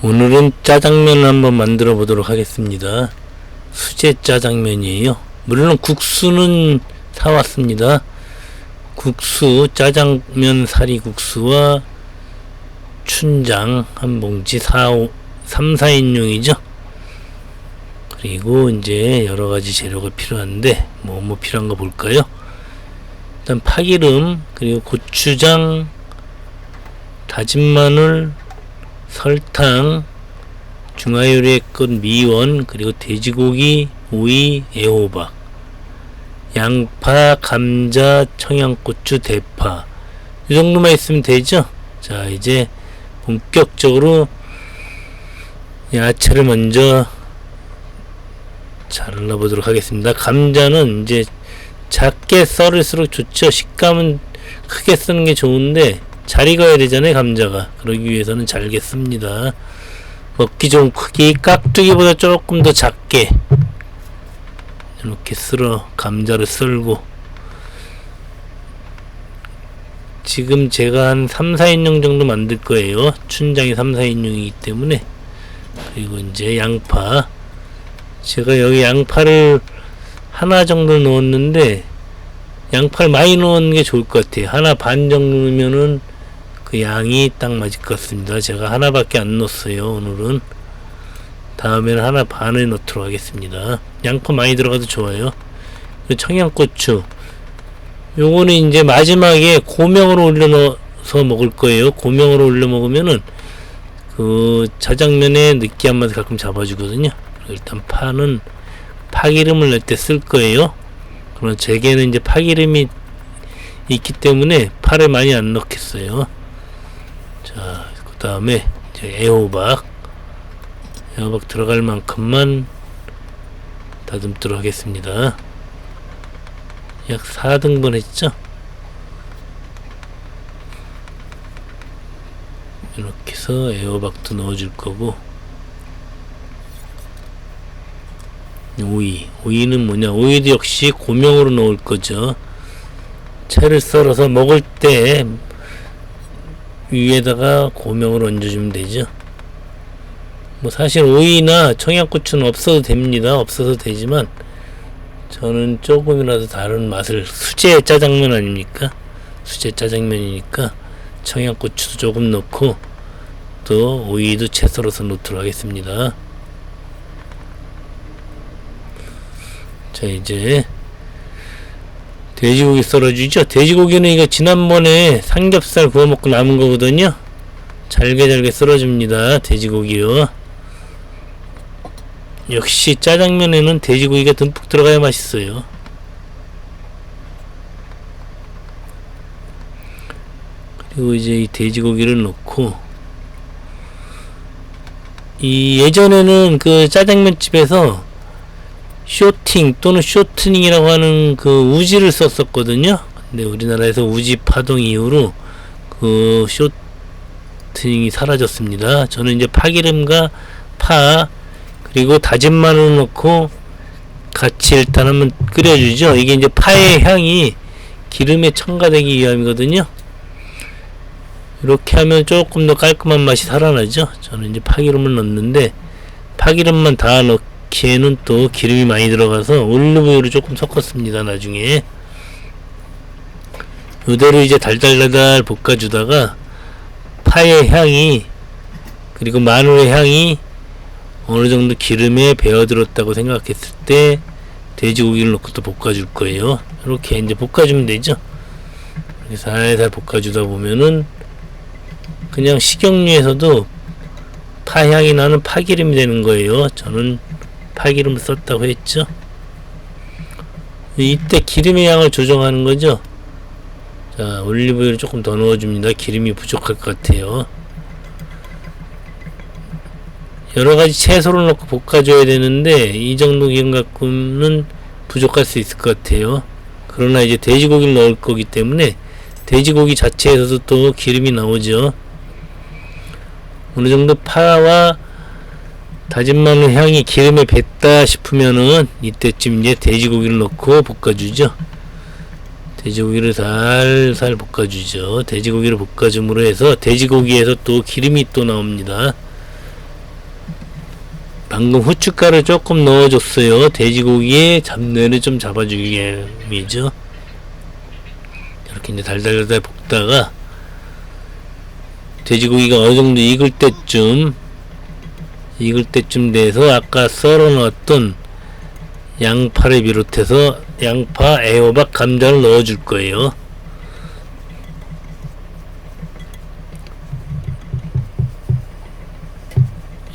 오늘은 짜장면을 한번 만들어 보도록 하겠습니다. 수제 짜장면이에요. 물론 국수는 사왔습니다. 국수, 짜장면 사리국수와 춘장 한 봉지 3, 4인용이죠. 그리고 이제 여러가지 재료가 필요한데 뭐 필요한가 볼까요? 일단 파기름, 그리고 고추장, 다진 마늘, 설탕, 중화요리의 끝 미원, 그리고 돼지고기, 오이, 애호박, 양파, 감자, 청양고추, 대파, 이 정도만 있으면 되죠. 자, 이제 본격적으로 야채를 먼저 잘라 보도록 하겠습니다. 감자는 이제 작게 썰을수록 좋죠. 식감은 크게 쓰는 게 좋은데 잘 익어야 되잖아요. 감자가. 그러기 위해서는 잘게 씁니다. 먹기 좋은 크기, 깍두기보다 조금 더 작게 이렇게 감자를 썰고, 지금 제가 한 3, 4인용 정도 만들 거예요. 춘장이 3, 4인용이기 때문에. 그리고 이제 양파, 제가 여기 양파를 하나 정도 넣었는데 양파를 많이 넣는 게 좋을 것 같아요. 하나 반 정도면은 그 양이 딱 맞을 것 같습니다. 제가 하나밖에 안 넣었어요. 오늘은. 다음에는 하나 반을 넣도록 하겠습니다. 양파 많이 들어가도 좋아요. 그리고 청양고추, 요거는 이제 마지막에 고명으로 올려 넣어서 먹을 거예요. 고명으로 올려 먹으면은 그 짜장면의 느끼한 맛을 가끔 잡아주거든요. 일단 파는 파기름을 낼 때 쓸 거예요. 그럼 제게는 이제 파기름이 있기 때문에 파를 많이 안 넣겠어요. 자, 그 다음에 이제 애호박 들어갈 만큼만 다듬도록 하겠습니다. 약 4등분 했죠? 이렇게 해서 애호박도 넣어줄 거고, 오이는 뭐냐, 오이도 역시 고명으로 넣을 거죠. 채를 썰어서 먹을 때 위에다가 고명으로 얹어주면 되죠. 뭐 사실 오이나 청양고추는 없어도 됩니다. 없어도 되지만 저는 조금이라도 다른 맛을, 수제 짜장면 아닙니까? 수제 짜장면이니까 청양고추도 조금 넣고 또 오이도 채 썰어서 넣도록 하겠습니다. 자, 이제 돼지고기 썰어주죠. 돼지고기는 이거 지난번에 삼겹살 구워 먹고 남은 거거든요. 잘게 썰어줍니다. 돼지고기요. 역시 짜장면에는 돼지고기가 듬뿍 들어가야 맛있어요. 그리고 이제 이 돼지고기를 넣고, 이 예전에는 그 짜장면 집에서 쇼팅 또는 쇼트닝이라고 하는 그 우지를 썼었거든요. 근데 우리나라에서 우지 파동 이후로 그 쇼트닝이 사라졌습니다. 저는 이제 파기름과 파 그리고 다진 마늘 넣고 같이 일단 한번 끓여주죠. 이게 이제 파의 향이 기름에 첨가되기 위함이거든요. 이렇게 하면 조금 더 깔끔한 맛이 살아나죠. 저는 이제 파기름을 넣는데, 파기름만 다 넣기에는 또 기름이 많이 들어가서 올리브유를 조금 섞었습니다. 나중에 이대로 이제 달달달달 볶아주다가 파의 향이 그리고 마늘의 향이 어느 정도 기름에 배어들었다고 생각했을 때 돼지고기를 넣고 또 볶아줄 거예요. 이렇게 이제 볶아주면 되죠. 이렇게 살살 볶아주다 보면은 그냥 식용유에서도 파향이 나는 파기름이 되는 거예요. 저는 파기름을 썼다고 했죠. 이때 기름의 양을 조정하는 거죠. 자, 올리브유를 조금 더 넣어줍니다. 기름이 부족할 것 같아요. 여러가지 채소를 넣고 볶아줘야 되는데 이 정도 기름 갖고는 부족할 수 있을 것 같아요. 그러나 이제 돼지고기를 넣을 거기 때문에 돼지고기 자체에서도 또 기름이 나오죠. 어느 정도 파와 다진 마늘 향이 기름에 뱄다 싶으면은 이때쯤 이제 돼지고기를 넣고 볶아주죠. 돼지고기를 살살 볶아주죠. 돼지고기를 볶아줌으로 해서 돼지고기에서 또 기름이 또 나옵니다. 방금 후춧가루 조금 넣어줬어요. 돼지고기의 잡내를 좀 잡아주기 위해서. 이렇게 이제 달달달 볶다가 돼지고기가 어느 정도 익을 때쯤 돼서 아까 썰어 놓았던 양파를 비롯해서 양파, 애호박, 감자를 넣어줄 거예요.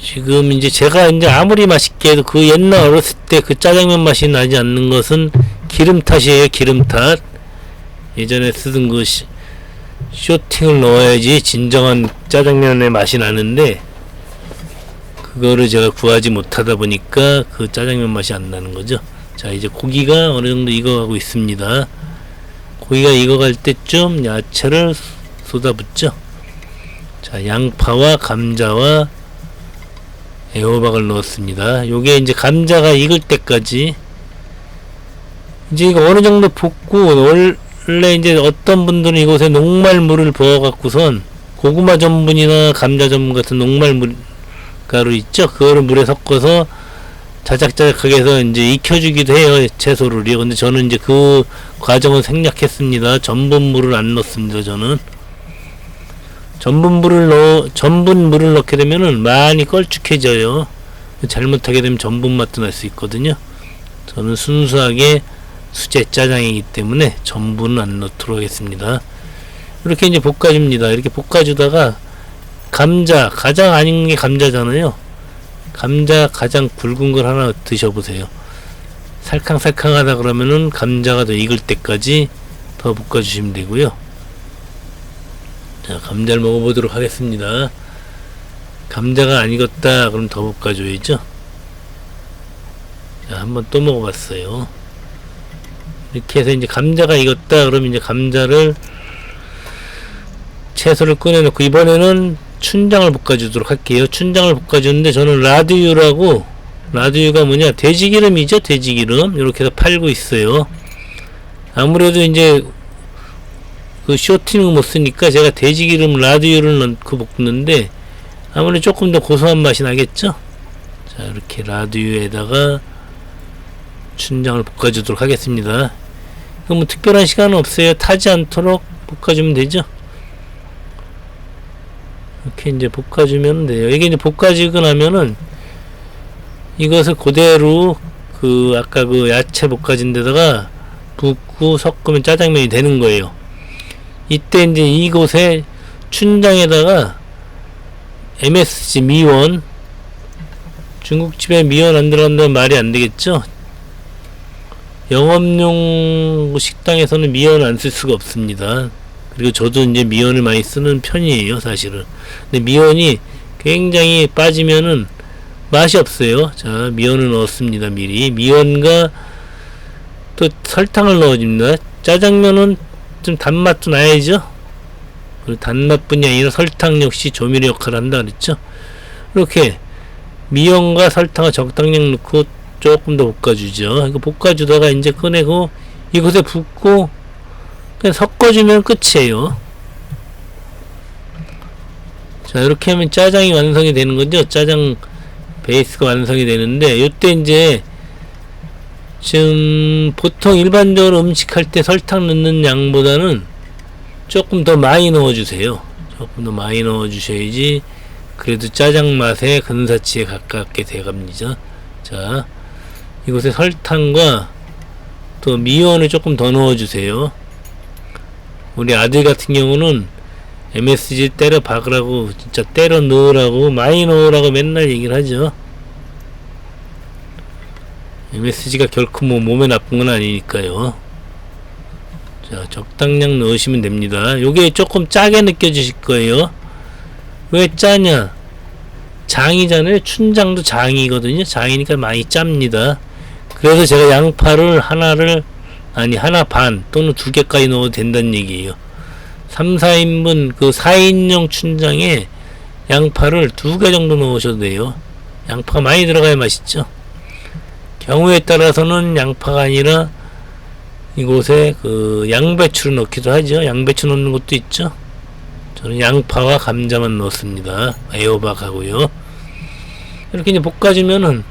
지금 이제 제가 이제 아무리 맛있게 해도 그 옛날 어렸을 때 그 짜장면 맛이 나지 않는 것은 기름 탓이에요. 기름 탓. 예전에 쓰던 그 쇼팅을 넣어야지 진정한 짜장면의 맛이 나는데 그거를 제가 구하지 못하다 보니까 그 짜장면 맛이 안 나는 거죠. 자, 이제 고기가 어느 정도 익어가고 있습니다. 고기가 익어갈 때쯤 야채를 쏟아붓죠. 자, 양파와 감자와 애호박을 넣었습니다. 요게 이제 감자가 익을 때까지 이제 이거 어느 정도 볶고 원래 이제 어떤 분들은 이곳에 녹말물을 부어갖고선 고구마 전분이나 감자 전분 같은 녹말물 가루 있죠? 그거를 물에 섞어서 자작자작하게 해서 이제 익혀주기도 해요. 채소를요. 근데 저는 이제 그 과정은 생략했습니다. 전분물을 안 넣습니다. 저는 전분물을 넣게 되면은 많이 걸쭉해져요. 잘못하게 되면 전분 맛도 날 수 있거든요. 저는 순수하게 수제 짜장이기 때문에 전분은 안 넣도록 하겠습니다. 이렇게 이제 볶아줍니다. 이렇게 볶아주다가 감자, 가장 안 익은 게 감자잖아요. 감자 가장 굵은 걸 하나 드셔보세요. 살캉살캉하다 그러면은 감자가 더 익을 때까지 더 볶아주시면 되고요. 자, 감자를 먹어보도록 하겠습니다. 감자가 안 익었다 그럼 더 볶아줘야죠. 자, 한번 또 먹어봤어요. 이렇게 해서 이제 감자가 익었다 그러면 이제 감자를 채소를 꺼내놓고 이번에는 춘장을 볶아주도록 할게요. 춘장을 볶아주는데 저는 라드유라고, 라드유가 뭐냐, 돼지기름이죠. 돼지기름 이렇게 해서 팔고 있어요. 아무래도 이제 그 쇼팅을 못 쓰니까 제가 돼지기름 라드유를 넣고 볶는데 아무래도 조금 더 고소한 맛이 나겠죠. 자, 이렇게 라드유에다가 춘장을 볶아주도록 하겠습니다. 이거 뭐 특별한 시간은 없어요. 타지 않도록 볶아주면 되죠. 이렇게 이제 볶아주면 돼요. 이게 이제 볶아지고 나면은 이것을 그대로 그 아까 그 야채 볶아진 데다가 붓고 섞으면 짜장면이 되는 거예요. 이때 이제 이곳에 춘장에다가 MSG 미원, 중국집에 미원 안 들어간다면 말이 안 되겠죠. 영업용 식당에서는 미원을 안 쓸 수가 없습니다. 그리고 저도 이제 미원을 많이 쓰는 편이에요, 사실은. 근데 미원이 굉장히 빠지면은 맛이 없어요. 자, 미원을 넣었습니다, 미리. 미원과 또 설탕을 넣어줍니다. 짜장면은 좀 단맛도 나야죠. 그리고 단맛뿐이 아니라 설탕 역시 조미료 역할을 한다 그랬죠. 이렇게 미원과 설탕을 적당량 넣고 조금 더 볶아주죠. 이거 볶아주다가 이제 꺼내고 이것에 붓고 그냥 섞어주면 끝이에요. 자, 이렇게 하면 짜장이 완성이 되는 거죠. 짜장 베이스가 완성이 되는데 요때 이제 지금 보통 일반적으로 음식할 때 설탕 넣는 양보다는 조금 더 많이 넣어주세요. 조금 더 많이 넣어주셔야지 그래도 짜장 맛의 근사치에 가깝게 돼갑니다. 자, 이곳에 설탕과 또 미원을 조금 더 넣어주세요. 우리 아들 같은 경우는 MSG 때려 박으라고, 진짜 때려 넣으라고, 많이 넣으라고 맨날 얘기를 하죠. MSG가 결코 뭐 몸에 나쁜 건 아니니까요. 자, 적당량 넣으시면 됩니다. 요게 조금 짜게 느껴지실 거예요. 왜 짜냐? 장이잖아요. 춘장도 장이거든요. 장이니까 많이 짭니다. 그래서 제가 양파를 하나 반 또는 2개까지 넣어도 된다는 얘기예요. 3, 4인분 그 4인용 춘장에 양파를 2개 정도 넣으셔도 돼요. 양파가 많이 들어가야 맛있죠. 경우에 따라서는 양파가 아니라 이곳에 그 양배추를 넣기도 하죠. 양배추 넣는 것도 있죠. 저는 양파와 감자만 넣습니다. 애호박하고요. 이렇게 이제 볶아주면은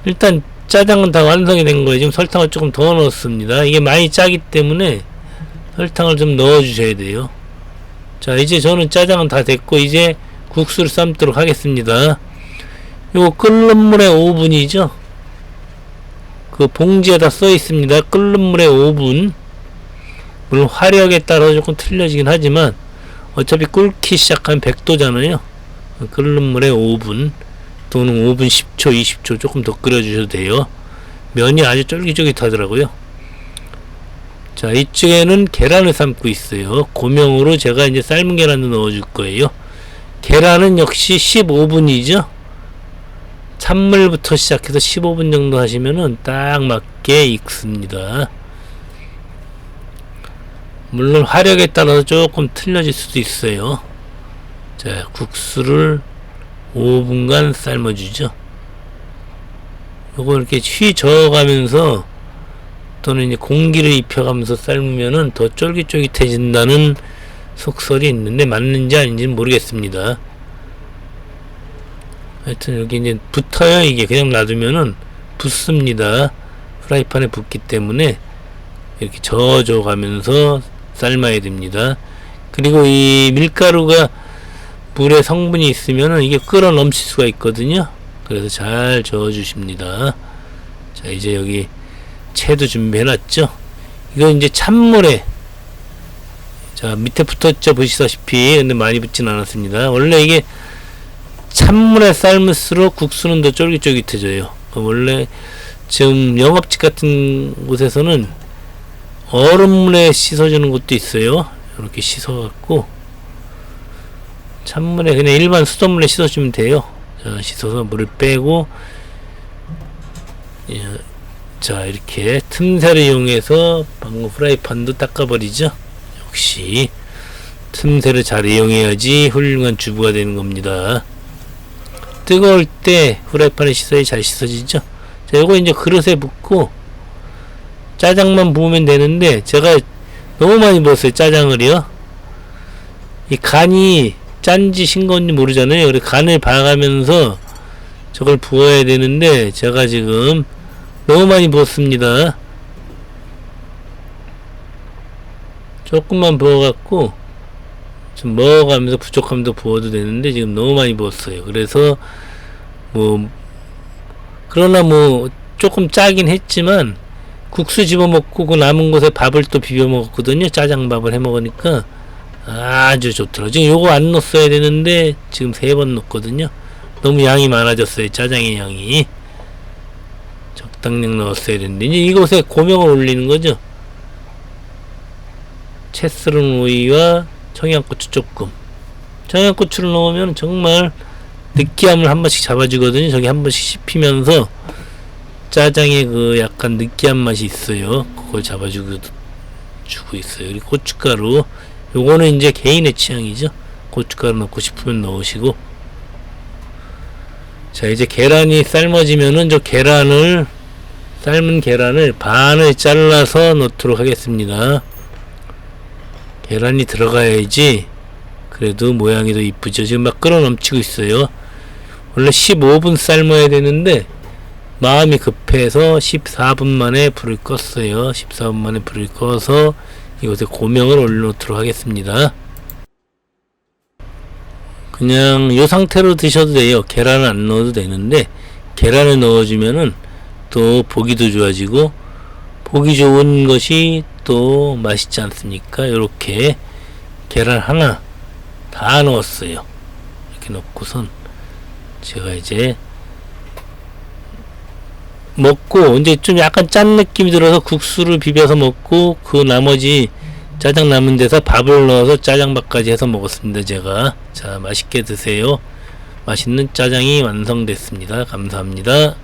일단 짜장은 다 완성이 된 거예요. 지금 설탕을 조금 더 넣었습니다. 이게 많이 짜기 때문에 설탕을 좀 넣어 주셔야 돼요. 자, 이제 저는 짜장은 다 됐고 이제 국수를 삶도록 하겠습니다. 요거 끓는 물에 5분이죠. 그 봉지에다 써 있습니다. 끓는 물에 5분. 물론 화력에 따라서 조금 틀려지긴 하지만 어차피 끓기 시작하면 100도잖아요. 끓는 물에 5분 또는 5분 10초, 20초 조금 더 끓여주셔도 돼요. 면이 아주 쫄깃쫄깃하더라고요. 자, 이쪽에는 계란을 삶고 있어요. 고명으로 제가 이제 삶은 계란도 넣어줄 거예요. 계란은 역시 15분이죠. 찬물부터 시작해서 15분 정도 하시면은 딱 맞게 익습니다. 물론 화력에 따라서 조금 틀려질 수도 있어요. 자, 국수를 5분간 삶아주죠. 요거 이렇게 휘 저어가면서 또는 이제 공기를 입혀가면서 삶으면은 더 쫄깃쫄깃해진다는 속설이 있는데 맞는지 아닌지는 모르겠습니다. 하여튼 여기 이제 붙어요. 이게 그냥 놔두면은 붙습니다. 프라이팬에 붙기 때문에 이렇게 저어줘 가면서 삶아야 됩니다. 그리고 이 밀가루가 물에 성분이 있으면은 이게 끓어 넘칠 수가 있거든요. 그래서 잘 저어 주십니다. 자, 이제 여기 채도 준비해 놨죠. 이거 이제 찬물에, 자, 밑에 붙었죠. 보시다시피. 근데 많이 붙진 않았습니다. 원래 이게 찬물에 삶을수록 국수는 더 쫄깃쫄깃해져요. 원래 지금 영업집 같은 곳에서는 얼음물에 씻어주는 것도 있어요. 이렇게 씻어갖고 찬물에 그냥 일반 수돗물에 씻어주면 돼요. 자, 씻어서 물을 빼고, 예, 자, 이렇게 틈새를 이용해서 방금 프라이팬도 닦아버리죠. 역시 틈새를 잘 이용해야지 훌륭한 주부가 되는 겁니다. 뜨거울 때 프라이팬에 씻어야 잘 씻어지죠. 자, 요거 이제 그릇에 붓고 짜장만 부으면 되는데 제가 너무 많이 부었어요. 짜장을요. 이 간이 짠지 싱거운지 모르잖아요. 그래서 간을 봐가면서 저걸 부어야 되는데 제가 지금 너무 많이 부었습니다. 조금만 부어갖고 좀 먹어가면서 부족하면 더 부어도 되는데 지금 너무 많이 부었어요. 그래서 뭐 그러나 뭐 조금 짜긴 했지만 국수 집어먹고 그 남은 곳에 밥을 또 비벼 먹었거든요. 짜장밥을 해 먹으니까 아주 좋더라고요. 지금 요거 안 넣었어야 되는데 지금 3번 넣었거든요. 너무 양이 많아졌어요. 짜장의 양이. 적당량 넣었어야 되는데 이제 이곳에 고명을 올리는 거죠. 채 썰은 오이와 청양고추 조금. 청양고추를 넣으면 정말 느끼함을 한 번씩 잡아주거든요. 저기 한 번씩 씹히면서 짜장의 그 약간 느끼한 맛이 있어요. 그걸 잡아주고 있어요. 그리고 고춧가루. 요거는 이제 개인의 취향이죠. 고춧가루 넣고 싶으면 넣으시고. 자, 이제 계란이 삶아지면은 저 삶은 계란을 반을 잘라서 넣도록 하겠습니다. 계란이 들어가야지 그래도 모양이 더 이쁘죠. 지금 막 끓어 넘치고 있어요. 원래 15분 삶아야 되는데 마음이 급해서 14분 만에 불을 껐어요. 14분 만에 불을 꺼서 이곳에 고명을 올려놓도록 하겠습니다. 그냥 이 상태로 드셔도 돼요. 계란을 안 넣어도 되는데 계란을 넣어주면은 또 보기도 좋아지고 보기 좋은 것이 또 맛있지 않습니까? 이렇게 계란 하나 다 넣었어요. 이렇게 넣고선 제가 이제 먹고 이제 좀 약간 짠 느낌이 들어서 국수를 비벼서 먹고 그 나머지 짜장 남은 데서 밥을 넣어서 짜장밥까지 해서 먹었습니다. 제가. 자, 맛있게 드세요. 맛있는 짜장이 완성됐습니다. 감사합니다.